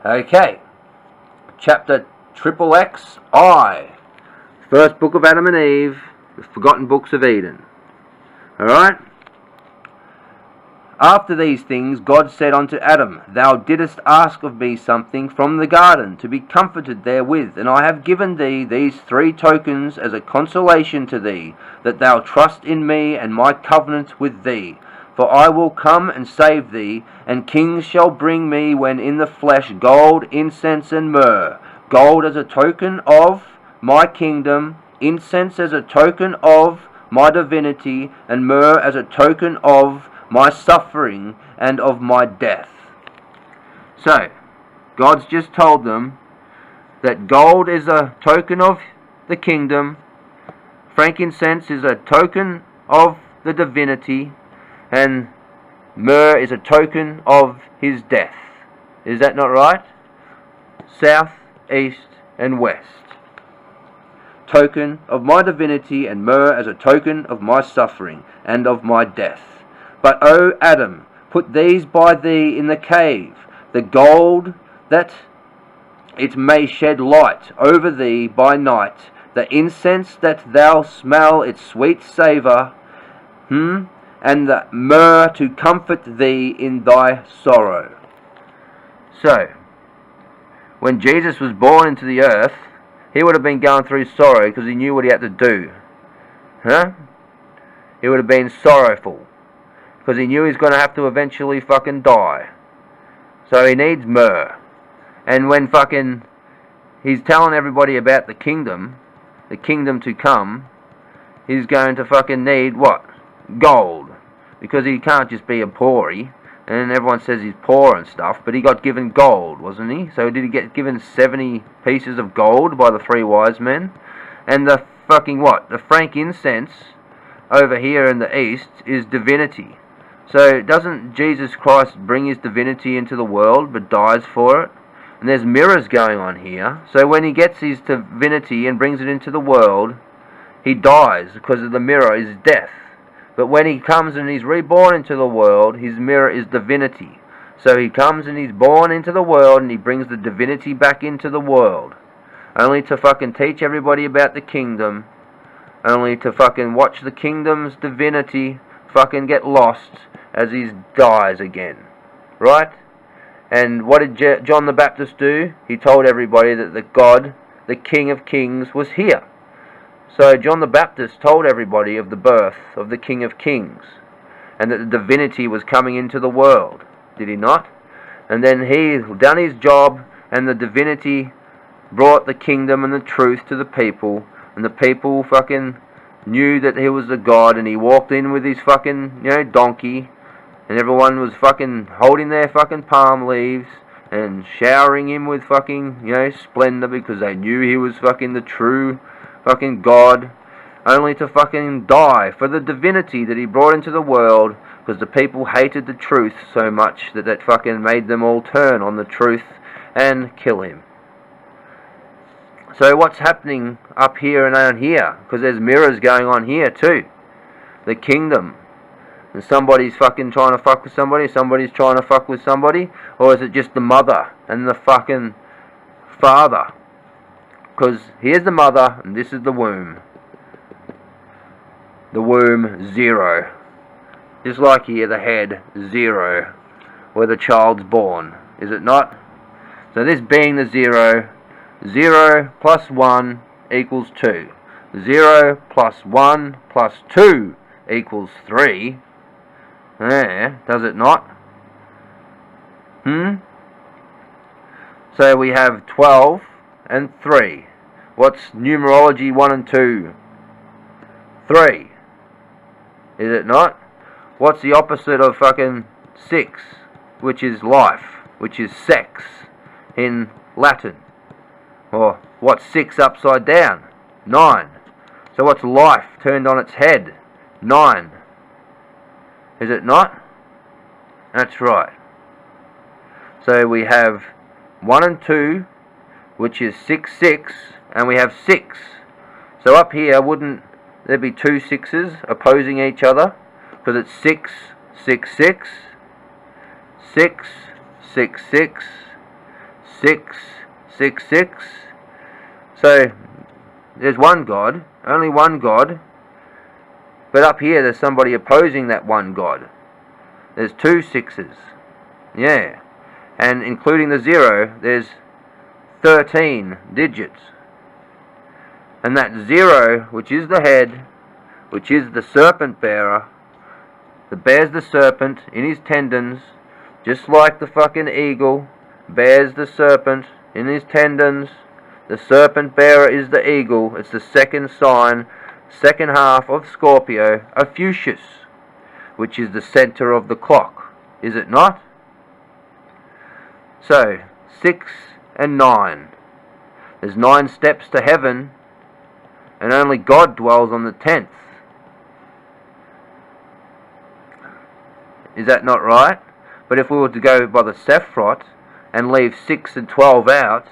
Okay, chapter XXXI, first book of Adam and Eve, the forgotten books of Eden. Alright? After these things God said unto Adam, Thou didst ask of me something from the garden, to be comforted therewith, and I have given thee these 3 tokens as a consolation to thee, that thou trust in me and my covenant with thee. For I will come and save thee, and kings shall bring me when in the flesh gold, incense, and myrrh. Gold as a token of my kingdom, incense as a token of my divinity, and myrrh as a token of my suffering and of my death. So, God's just told them that gold is a token of the kingdom, frankincense is a token of the divinity, and myrrh is a token of his death. Is that not right? South, east, and west. Token of my divinity, and myrrh as a token of my suffering and of my death. But, O Adam, put these by thee in the cave, the gold, that it may shed light over thee by night, the incense that thou smell its sweet savour, and the myrrh to comfort thee in thy sorrow. So, when Jesus was born into the earth, he would have been going through sorrow because he knew what he had to do. He would have been sorrowful because he knew he's going to have to eventually fucking die. So he needs myrrh. And when fucking he's telling everybody about the kingdom to come, he's going to fucking need what? Gold. Because he can't just be a poorie, and everyone says he's poor and stuff, but he got given gold, wasn't he? So did he get given 70 pieces of gold by the 3 wise men? And the fucking what? The frankincense over here in the east is divinity. So doesn't Jesus Christ bring his divinity into the world but dies for it? And there's mirrors going on here. So when he gets his divinity and brings it into the world, he dies because of the mirror is death. But when he comes and he's reborn into the world, his mirror is divinity. So he comes and he's born into the world and he brings the divinity back into the world. Only to fucking teach everybody about the kingdom. Only to fucking watch the kingdom's divinity fucking get lost as he dies again. Right? And what did John the Baptist do? He told everybody that the God, the King of Kings, was here. So John the Baptist told everybody of the birth of the King of Kings, and that the divinity was coming into the world. Did he not? And then he done his job, and the divinity brought the kingdom and the truth to the people, and the people fucking knew that he was the God, and he walked in with his fucking, donkey, and everyone was fucking holding their fucking palm leaves, and showering him with fucking, splendor, because they knew he was fucking the true fucking God, only to fucking die for the divinity that he brought into the world, because the people hated the truth so much that fucking made them all turn on the truth and kill him. So what's happening up here and down here? Because there's mirrors going on here too. The kingdom. And somebody's fucking trying to fuck with somebody, somebody's trying to fuck with somebody, or is it just the mother and the fucking father? Because here's the mother, and this is the womb. The womb, 0. Just like here, the head, 0. Where the child's born. Is it not? So this being the 0, 0 plus 1 equals 2. 0 plus 1 plus 2 equals 3. Does it not? So we have 12 and 3. What's numerology 1 and 2? 3. Is it not? What's the opposite of fucking 6? Which is life, which is sex in Latin. Or what's 6 upside down? 9. So what's life turned on its head? 9. Is it not? That's right. So we have 1 and 2, which is 6, 6, and we have 6. So up here, wouldn't there be 2 6s opposing each other? Because it's 6, 6, 6, 6, 6, 6, 6, 6, 6. So there's one God, only one God. But up here there's somebody opposing that one God. There's 2 6s. Yeah. And including the 0, there's 13 digits. And that 0, which is the head, which is the serpent bearer, that bears the serpent in his tendons, just like the fucking eagle bears the serpent in his tendons. The serpent bearer is the eagle. It's the second sign, second half of Scorpio, Ophiuchus, which is the center of the clock. Is it not? So, 6 and 9. There's 9 steps to heaven, and only God dwells on the 10th. Is that not right? But if we were to go by the Sephiroth and leave 6 and 12 out,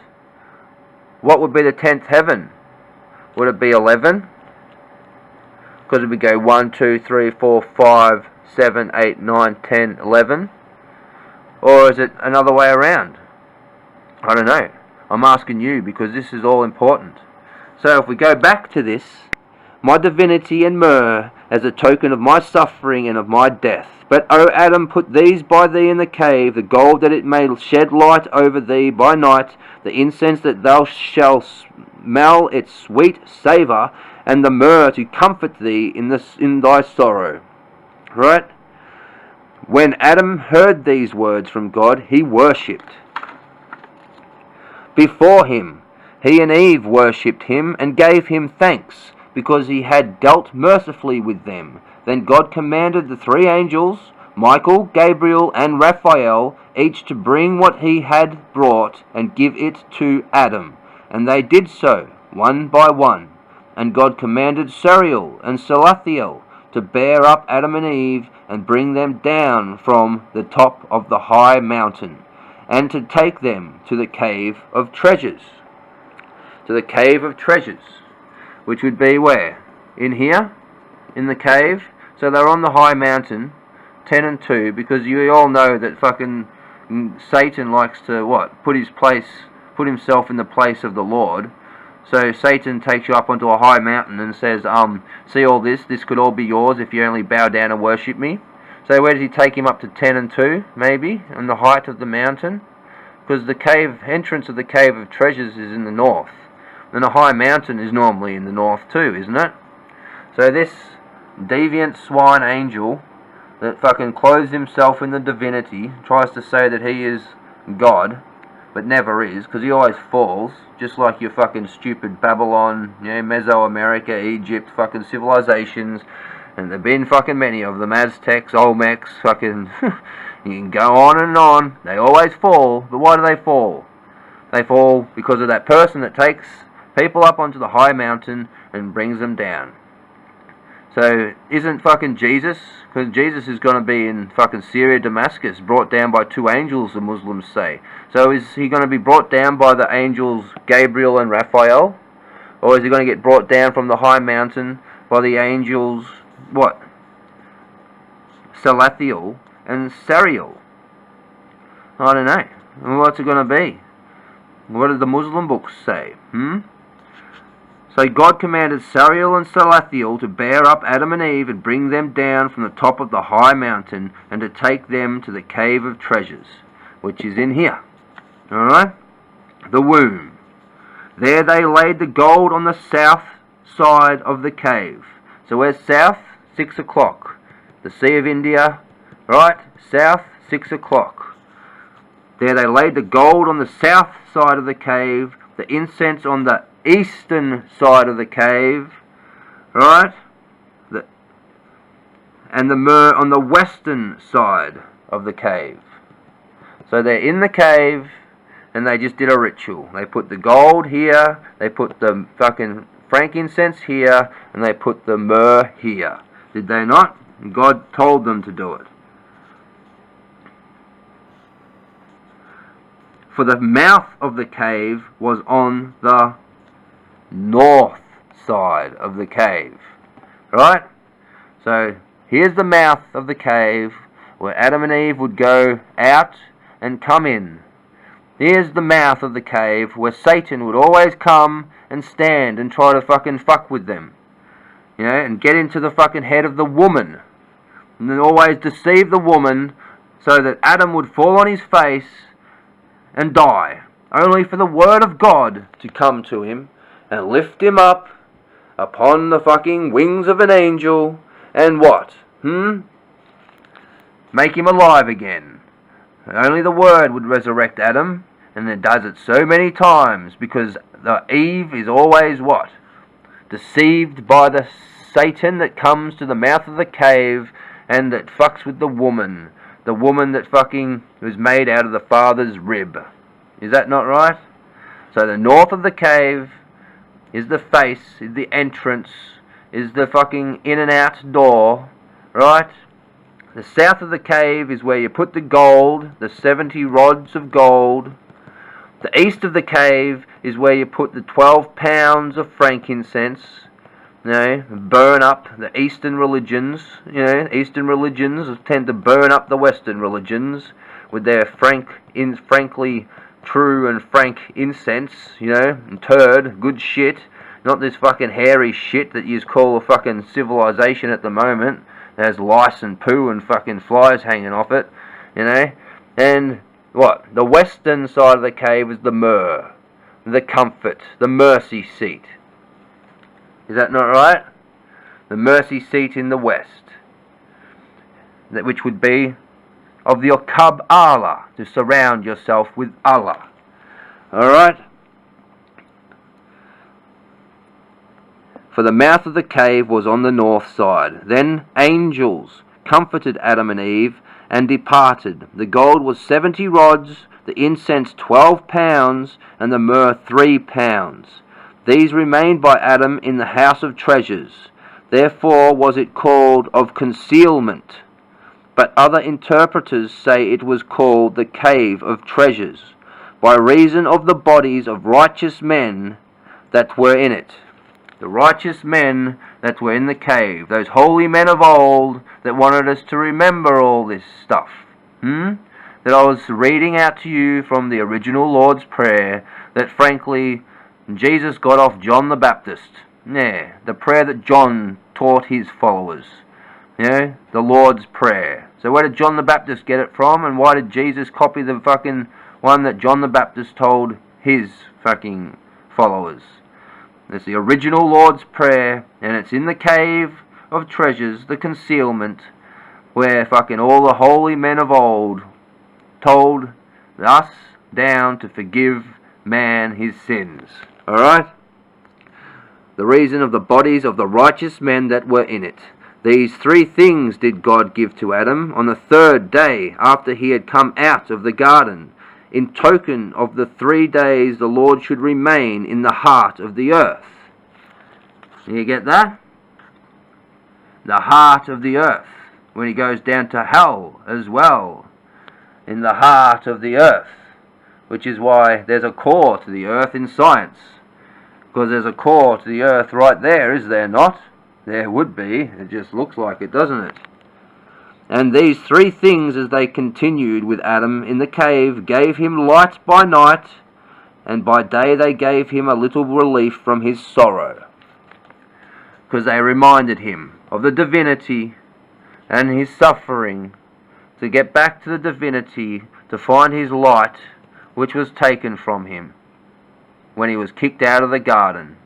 what would be the 10th heaven? Would it be 11? Because it would go 1, 2, 3, 4, 5, 7, 8, 9, 10, 11. Or is it another way around? I don't know. I'm asking you because this is all important. So if we go back to this, my divinity and myrrh as a token of my suffering and of my death. But, O Adam, put these by thee in the cave, the gold that it may shed light over thee by night, the incense that thou shalt smell its sweet savour, and the myrrh to comfort thee in thy sorrow. Right? When Adam heard these words from God, he worshipped. Before him, he and Eve worshipped him and gave him thanks, because he had dealt mercifully with them. Then God commanded the 3 angels, Michael, Gabriel, and Raphael, each to bring what he had brought and give it to Adam. And they did so, one by one. And God commanded Suriel and Salathiel to bear up Adam and Eve and bring them down from the top of the high mountain, and to take them to the cave of treasures. To the cave of treasures, which would be where? In here? In the cave? So they're on the high mountain, 10 and 2, because you all know that fucking Satan likes to, what? Put himself in the place of the Lord. So Satan takes you up onto a high mountain and says, see all this? This could all be yours if you only bow down and worship me. So where does he take him up to 10 and 2, maybe, on the height of the mountain? Because the cave, entrance of the cave of treasures is in the north. And a high mountain is normally in the north too, isn't it? So this deviant swine angel that fucking clothes himself in the divinity, tries to say that he is God, but never is, because he always falls, just like your fucking stupid Babylon, Mesoamerica, Egypt, fucking civilizations, and there've been fucking many of them, Aztecs, Olmecs, fucking, you can go on and on, they always fall. But why do they fall? They fall because of that person that takes people up onto the high mountain and brings them down. So, isn't fucking Jesus, because Jesus is going to be in fucking Syria, Damascus, brought down by 2 angels, the Muslims say. So is he going to be brought down by the angels Gabriel and Raphael? Or is he going to get brought down from the high mountain by the angels, what? Salathiel and Suriel? I don't know. What's it going to be? What do the Muslim books say? So God commanded Suriel and Salathiel to bear up Adam and Eve and bring them down from the top of the high mountain and to take them to the cave of treasures, which is in here. Alright? The womb. There they laid the gold on the south side of the cave. So where's south? 6 o'clock. The Sea of India. Right? South, 6 o'clock. There they laid the gold on the south side of the cave, the incense on the eastern side of the cave, right? And the myrrh on the western side of the cave. So they're in the cave and they just did a ritual. They put the gold here, they put the fucking frankincense here, and they put the myrrh here. Did they not? God told them to do it. For the mouth of the cave was on the north side of the cave. Right? So, here's the mouth of the cave where Adam and Eve would go out and come in. Here's the mouth of the cave where Satan would always come and stand and try to fucking fuck with them. You know, and get into the fucking head of the woman. And then always deceive the woman so that Adam would fall on his face and die. Only for the word of God to come to him and lift him up upon the fucking wings of an angel and what? Make him alive again. Only the word would resurrect Adam, and it does it so many times because the Eve is always what? Deceived by the Satan that comes to the mouth of the cave and that fucks with the woman that fucking was made out of the father's rib. Is that not right? So the north of the cave is the face, is the entrance, is the fucking in and out door, right? The south of the cave is where you put the gold, the 70 rods of gold. The east of the cave is where you put the 12 pounds of frankincense. You know, burn up the Eastern religions. You know, Eastern religions tend to burn up the Western religions with their frankly true and frank incense, you know, and turd, good shit. Not this fucking hairy shit that you call a fucking civilization at the moment. There's lice and poo and fucking flies hanging off it, you know. And what? The western side of the cave is the myrrh, the comfort, the mercy seat. Is that not right? The mercy seat in the west, that which would be of the Okab Allah, to surround yourself with Allah. Alright? For the mouth of the cave was on the north side. Then angels comforted Adam and Eve and departed. The gold was 70 rods, the incense 12 pounds, and the myrrh 3 pounds. These remained by Adam in the house of treasures. Therefore was it called of concealment. But other interpreters say it was called the cave of treasures, by reason of the bodies of righteous men that were in it. The righteous men that were in the cave, those holy men of old that wanted us to remember all this stuff. That I was reading out to you from the original Lord's Prayer, that frankly Jesus got off John the Baptist. Yeah, the prayer that John taught his followers. You know, the Lord's Prayer. So where did John the Baptist get it from, and why did Jesus copy the fucking one that John the Baptist told his fucking followers? It's the original Lord's Prayer, and it's in the cave of treasures, the concealment, where fucking all the holy men of old told us down to forgive man his sins. Alright? The reason of the bodies of the righteous men that were in it. These 3 things did God give to Adam on the 3rd day after he had come out of the garden, in token of the 3 days the Lord should remain in the heart of the earth. You get that? The heart of the earth. When he goes down to hell as well. In the heart of the earth. Which is why there's a core to the earth in science. Because there's a core to the earth right there, is there not? There would be. It just looks like it, doesn't it? And these 3 things, as they continued with Adam in the cave, gave him light by night, and by day they gave him a little relief from his sorrow. Because they reminded him of the divinity and his suffering, to get back to the divinity, to find his light, which was taken from him when he was kicked out of the garden.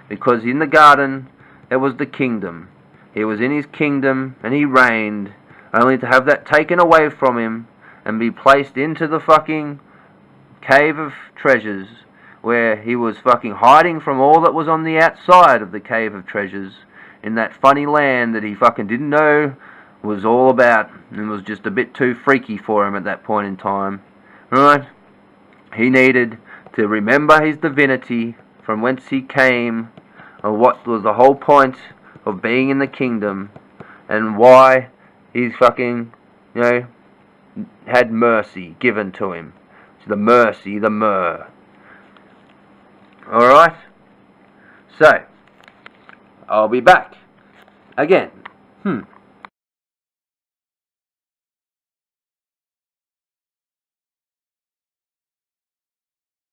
Because in the garden there was the kingdom. He was in his kingdom and he reigned, only to have that taken away from him and be placed into the fucking cave of treasures, where he was fucking hiding from all that was on the outside of the cave of treasures, in that funny land that he fucking didn't know was all about, and was just a bit too freaky for him at that point in time. Right? He needed to remember his divinity, from whence he came, and what was the whole point of being in the kingdom, and why he's fucking, you know, had mercy given to him. So the mercy, the myrrh. Alright? So, I'll be back again.